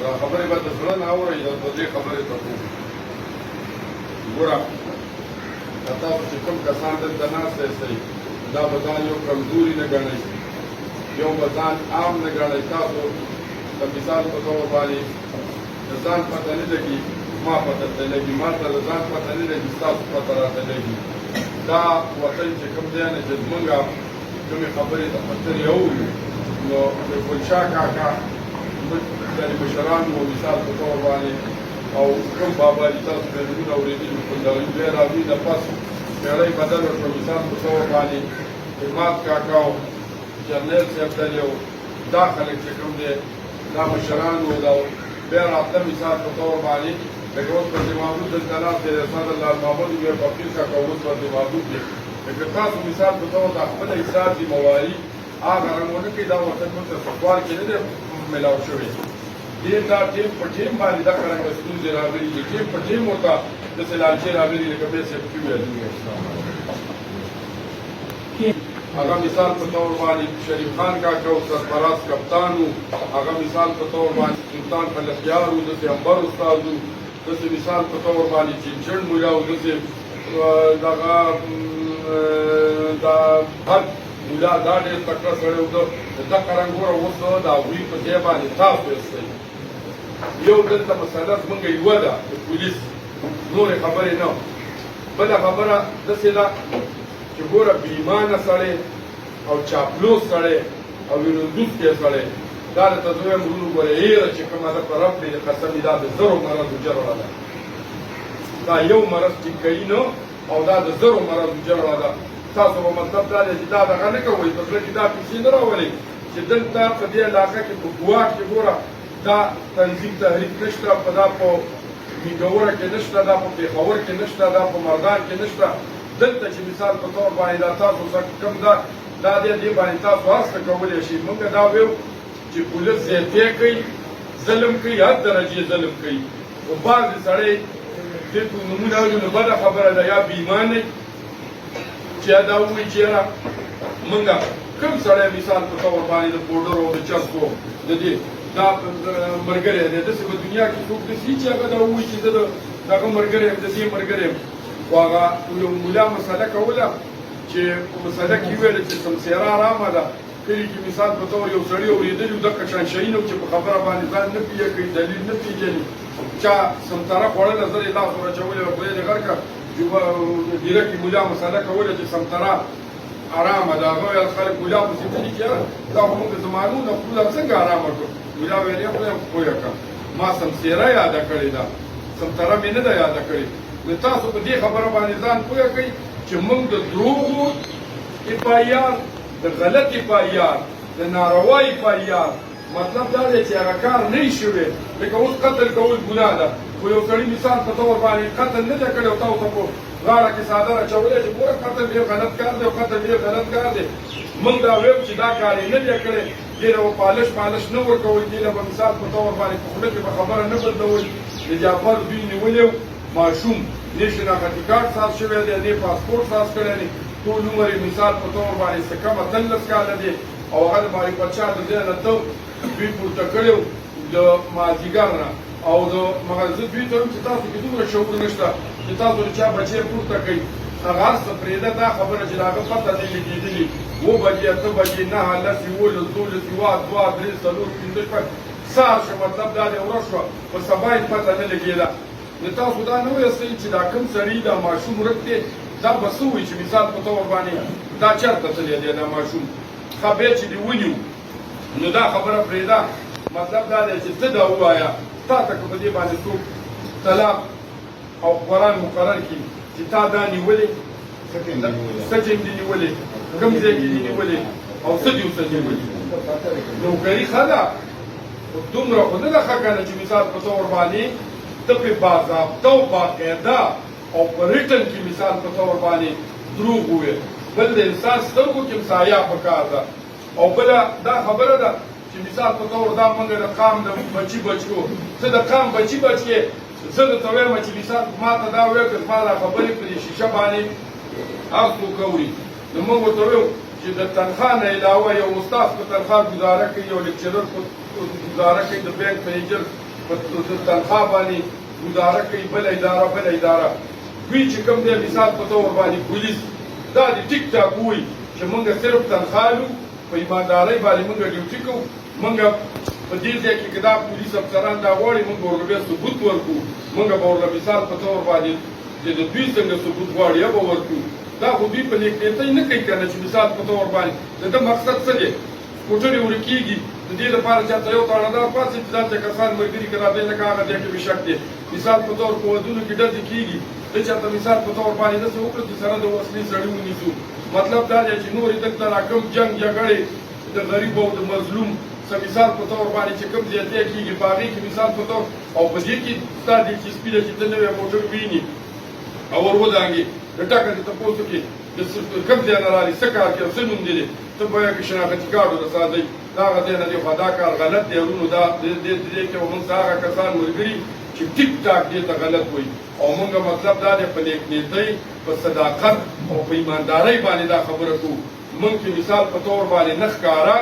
دا خبرې به د زړه نه اورئ د دې خبرې ته ګوره که تاسو چې کوم کسان دلته ناست یاستئ دا به ځان یو کمزوري نه ګڼئ یو به ځان عام نه ګڼئ تاسو د مثال په طور باندې د ځان پته نه لګي ما پته ته لګي ما ته د ځان پته نه لګي ستاسو پته راته لګي دا وطن چې کوم دی نه چې زمونږ کومې خبرې د پترې اورو نو د ګلشاه کاکا یعنې مشرانو مثال په طور باندې او کوم بابا دي تاسو مېلمنونه اورېدلي خو د بیا راځي د پس پېړۍ بدل ورکړه مثال په طور باندې حماد کاکا او جرنیل صاحب دلې او دا خلک چې کوم دی دا مشرانو دا بیا راتله مثال په طور باندې لکه اوس پردي محمود دلته ناست دی اسد الله محمود بیا فقیر کاکا اوس پردي محمود دی لکه تاسو مثال په طور د خپل احساس ذمهواري هغه رنګونه کې دا وطن موږ ته سفوار کې نه دی میلاو شوی ټیم دا ټیم په ټیم باندې دا څرنګه ستونزې راغلي دي ټیم په ټیم ورته داسې لالچې راغلي لکه بیا صاحب کې ویل هغه مثال په طور باندې شریف خان کاکا او سرفراز کپتان و هغه مثال په طور باندې سلطان فلکیار و داسې انبر استاد و داسې مثال په طور باندې چنچن مولا و داسې دغه دا هر مولا دا ډېر تکړه سړی و دغه رنګ اوس د هغوی په ځای باندې تاسو یاستئ یو دلته مسله زمونږ یوه ده د پولیس نورې خبرې نه بله خبره داسې ده چې ګوره بېایمانه سړی او چاپلوس سړی او وینندوسکی سړی دا درته زه وایم ورونو ګوره هېره چې کومه ده په رب مې د قسم دا د زرو مرضو جرړه ده دا یو مرض ټیک کوي نه او دا د زرو مرضو جرړه ده تاسو به مطلب دا دی چې دا دغه نه کوئ په زړه کې دا پیسې نه راولئ چې دلته په دې علاقه کې په ګواټ کې ګوره دا تنظیم تحریک نشته په دا په میګوره کې نشته دا په پېښور کې نشته دا په مردان کې نشته دلته چې مثال په طور باندې دا تاسو کوم دا دی دې باندې تاسو هر څه کولی شئ موږ دا ویو چې پولیس زیاتې کوي ظلم کوي هر درجې ظلم کوي خو بعضې سړی دې نومونه اوري نو بده خبره ده یا بېایمانه چې دا ووایي چې یاره موږ کوم سړی مثال په طور باندې د پوډر او د چرسو د دې دا ملګری دی داسې په دنیا کې څوک داسې چې هغه دا ووایي چې زه د دغه ملګری یم د دې ملګری یم خو هغه یو مولا مسله کوله چې په مسله کې ویله چې سمسیره ارامه ده کلي کې مثال په طور یو سړي اورېدلي و دغه شان شیونه چې په خبره باندې ځان نه پوهه کوي دلیل نه پېژني چا سمتره خوړله زر یې لاس ور اچولی او خدای دې غر کړه ډیره کې مولا مسله کوله چې سمتره ارامه ده هغه ویل خلک مولا پسې دلي چې دا خو موږ زمانو نه خپله څنګه ارامه کړو مولا ویل یې خدای پوهه کړه ما سمسیره یاده کړې ده سمتره مې نه ده یاده کړې نو تاسو په دې خبره باندې ځان پوهه کوئ چې موږ د دروغو افایار د غلط افایار د ناروا افایار مطلب دا دی چې هغه کار نه وي شوی لکه اوس قتل کول ګناه ده خو یو سړي مثال په طور باندې قتل نه دی کړی او تاسو په غاړه کې څادر اچولی چې ګوره قتل ډېر غلط کار دی او قتل ډېر غلط کار دی موږ دا ویو چې دا کار یې نه دی کړی دې له به پالش نه ورکوئ دې له به مثال په طور باندې په خوله کې به خبره نه بدلوئ د جعفر دوی نیولی و ماشوم نه شناختي کارت ساز شوی دی نه پاسپورټ ساز کړی دی ټول عمر یې مثال په طور باندې څه کم 18 کاله دی او هغه د معرفت شاه د ځای نه ته دوی پورته کړی و د مازدیګر نه او د مغزه دوی ته هم چې تاسو کې دومره شعور نشته چې تاسو د چا بچی پورته کوئ هغه هر څه پرېږده دا خبره چې د هغه پته نه لګېدلي 7 بجې 8 بجې 9 10 11 12 2 3 4 5 6 سهار شو مطلب دا دی ورځ شوه په سبا یې پته نه لګېده نو تاسو دا نه وایاستئ چې دا کوم سړي دا ماشوم ورک دی دا به څه وایي چې مثال په طور باندې دا چېرته تللی دی دا ماشوم ښه بیا چې دې ونیو نو دا خبره پرېږده مطلب دا دی چې ته دا ووایه تا ته که په دې باندې څوک طلاق او قرآن مقرر کړي چې تا دا نیولې سجن دې نیولې کوم ځای کې دې نیولې او څه دې ورته نیولې نوکري ښه ده خو دومره خو نه ده ښه که نه چې مثال په طور باندې ته پرې باضابطه او باقاعده او په ریټن کې مثال په طور باندې دروغ ووایې بل د انسان سترګو کې سایه پکار ده او بله دا خبره ده چې مثال په طور دا موږ د قام د بچي بچو ته د قام بچي بچې زه درته وایم چې مثال ما ته دا ووایه که زما دا خبرې په دې شیشه باندې هر څوک اوري نو موږ ورته وایو چې د تنخوا نه علاوه یو استاد په تنخوا ګزاره کوي یو لیکچرر په ګزاره کوي د بینک مینیجر په تنخوا باندې ګزاره کوي بله اداره دوی چې کوم دی مثال په طور باندې پولیس دا د ټیک ټاک وایي چې موږ صرف تنخوا لو په ایماندارۍ باندې موږ ډیوټي کوو موږ په دې ځای کې که دا پولیس افسران دا غواړي موږ به ورله بیا ثبوت ورکړو موږ به ورله مثال په طور باندې چې د دوی څنګه ثبوت غواړي به ورکړو دا خو دوی په نیکنیتۍ نه کوي که نه چې مثال په طور باندې د ده مقصد څه دی موټرې ورکېږي د دې لپاره چاته یو تاړهدار پاڅي چې دا چې کسان ملګري که راځي لکه هغه دی کې بې شک دی مثال په طور په ودونو کې ډزې کېږي ده چاته مثال په طور باندې داسې وکړه چې سره د وسلې سړي ونیسو مطلب دا دی چې نورې دلته را کوم جنګ جګړې د غریب او د مظلوم څه مثال په طور باندې چې کوم زیاتې کېږي په هغې کې مثال په طور او په دې کې ستا دلچسپي ده چې ته نوی موټر وویني او ور ودانګې د ټکه دې تپوس وکړي د کوم ځای نه رالي څه کار کوي څه نوم دی ته به وایې که شناختي کارت ورسازئ دا هغه ځای نه دی خو دا کار غلط دی ورونو دا دې کې به موږ ته هغه کسان ملګري چې ټیک ټاک دې ته غلط وایي او موږ مطلب دا دی په نیکنیتۍ په صداقت او په ایماندارۍ باندې دا خبره کوو موږ کې مثال په طور باندې نه ښکاره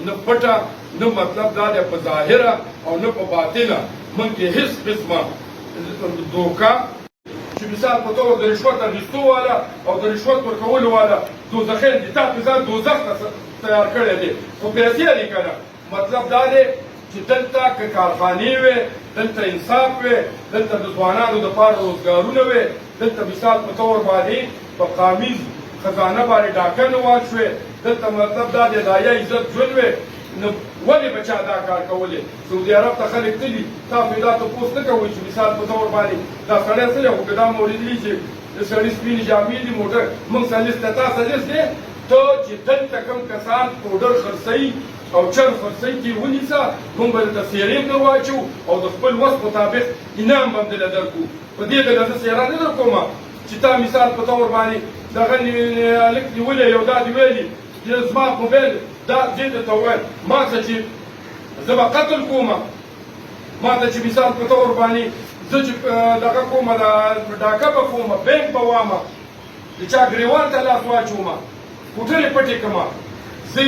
نه پټه نه مطلب دا دی په ظاهره او نه په باطنه موږ کې هېڅ قسمه دوکه چې مثال په طور د رشوت اخیستو والا او د رشوت ورکولو والا دوزخیل دي تا په ځان دوزخ تیار کړی دی خو پیسې دي که نه مطلب دا دی چې دلته که کارخانې وې دلته انصاف وې دلته د ځوانانو دپاره روزګارونه وې دلته مثال په طور باندې په قامیز خزانه باندې ډاکه نه واچوې دلته مطلب دا دی د حیا عزت ژوند وې نو ولې به چا دا کار کولی سعودي عرب ته خلک تلي تاسو دا تپوس نه کوئ چې مثال په طور باندې دا سړی څه دی خو که دا مو لیدلي چې د سړي سپینې جامې دي موټر موږ سلیس ته تا سلیس دی ته چې دلته کوم کسان پوډر خرڅوي او چرګ خرڅوي کې ونیسه موږ به درته څېرې در واچو او د خپل وس مطابق انعام به هم درله درکړو په دې ډله زه څېره نه در کومه چې تا مثال په طور باندې دغه هلک نیولی یو دا دې ویلي چې زما موبایل دا دې درته وویل ما ته چې زه به قتل کومه ما ته چې مثال په طور باندې زه چې دغه کومه ډاکه به کومه بینک به وامه د چا ګریوان ته لاس واچومه کوټرې پټې کړمه زه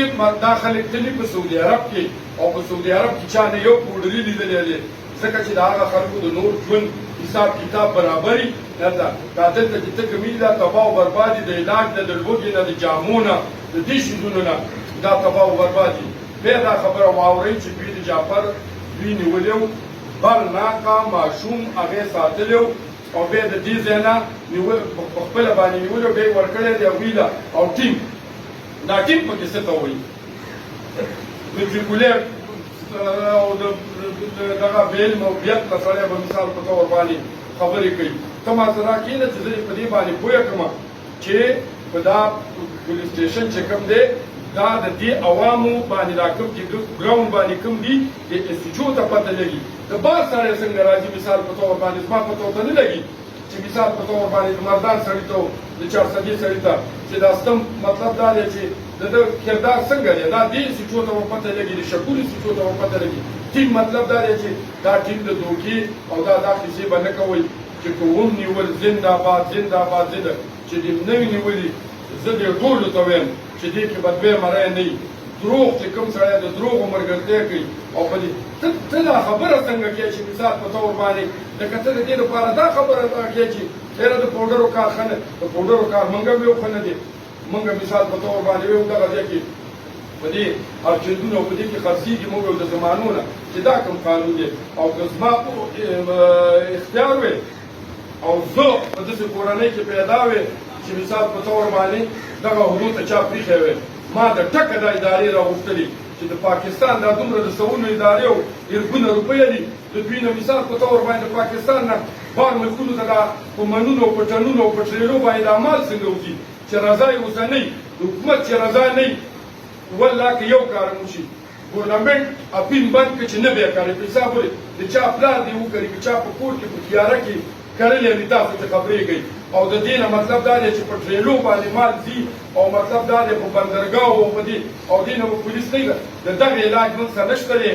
دا خلک تلي په سعودي عرب کې او په سعودي عرب کې چا نه یو پوډري لیدلی دی ځکه چې د هغه خلکو د نور ژوند حساب کتاب برابري نه ده دا دلته چې ته کمي دا تباه او بربادي د علاج نه د لوږې نه د جامو نه د دې شیزونو نه دا تباه او بربادي بیا دا خبره واورئ چې دوی د جعفر دوی نیولی و بل ناقه ماشوم هغې ساتلی و او بیا د دې ځای نه په خپله باندې نیولي و بیا یې ورکړی دی هغوی له او ټیم دا ټیم پکې څه ته وایي مټریکولر او دغه بې علم او بیت نه سړی به مثال په طور باندې خبرې کوي ته ما سره کښېنه چې زه په دې باندې پوهه کړم چې په دا پولیس سټیشن چې کوم دی دا د دې عوامو باندې دا کوم چې ګراوند باندې کوم دي د ایس ایچ او ته پته لګي د بار سړی څنګه راځي مثال په طور باندې زما پته ورته نه لګي چې مثال په طور باندې د مردان سړي ته د چارسدي سړي ته چې دا ستم مطلب دا دی چې د ده کردار څنګه دی دا دې ایس ایچ او ته ور پته لګي د شکور ایس ایچ او ته ور پته لګي ټیم مطلب دا دی چې دا ټیم د دوکې او دا کیسې به نه کوئ چې که وم نیول زنده‌باد زنده‌باد زنده چې دې نه وي نیولي زه دې ټولو ته وایم چې دې کې به دویمه رایه نه وي دروغ چې کوم سړی د دروغو ملګرتیا کوي او په دې ته دا خبره څنګه کوې چې مثال په طور باندې لکه ته د دې لپاره دا خبره کوې چې یاره د پوډرو کار ښه نه د پوډرو کار موږ هم یو ښه نه دی موږ مثال په طور باندې ویو دغه ځای کې په دې ارچندونه او په دې کې خرڅېږي موږ د زمانو نه چې دا کوم قانون دی او که زما اختیار وی او زه په داسې کورنۍ کې پیدا وې چې مثال په طور باندې دغه حدود ته چا پرېښی وی ما د ټکه دا ادارې راغوښتلي چې د پاکستان دا دومره د سوونو ادارې او ارګونه روپۍ دي د دوی نه مثال په طور باندې د پاکستان نه بار ملکونو ته دا په منونو او په ټنونو او په ټرېلو باندې دا مال څنګه وځي چې رضا یې اوسنۍ د حکومت چې رضا نه وي والله که یو کار وشي ګورنمنټ اپین بند کړي چې نه بیا کاري پیسه پورې د چا پلار دې وکړي که چا په کور کې په تیاره کې کرلې دي تاسو ته خبرې کوي او د دې نه مطلب دا دی چې په ټرېلو باندې مال ځي او مطلب دا دی په بندرګاهو او په دې او دې نه پولیس نه د دغه علاج موږ سره نشته دی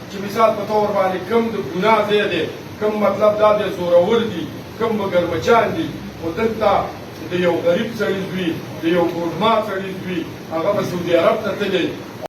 چې مثال په طور باندې کوم د ګناه ځای دی کوم مطلب دا دی زورور دي کوم مګرمچان دي خو دلته د یو غریب سړي زوی د یو ګوډما سړي زوی هغه به سعودي عرب ته تللی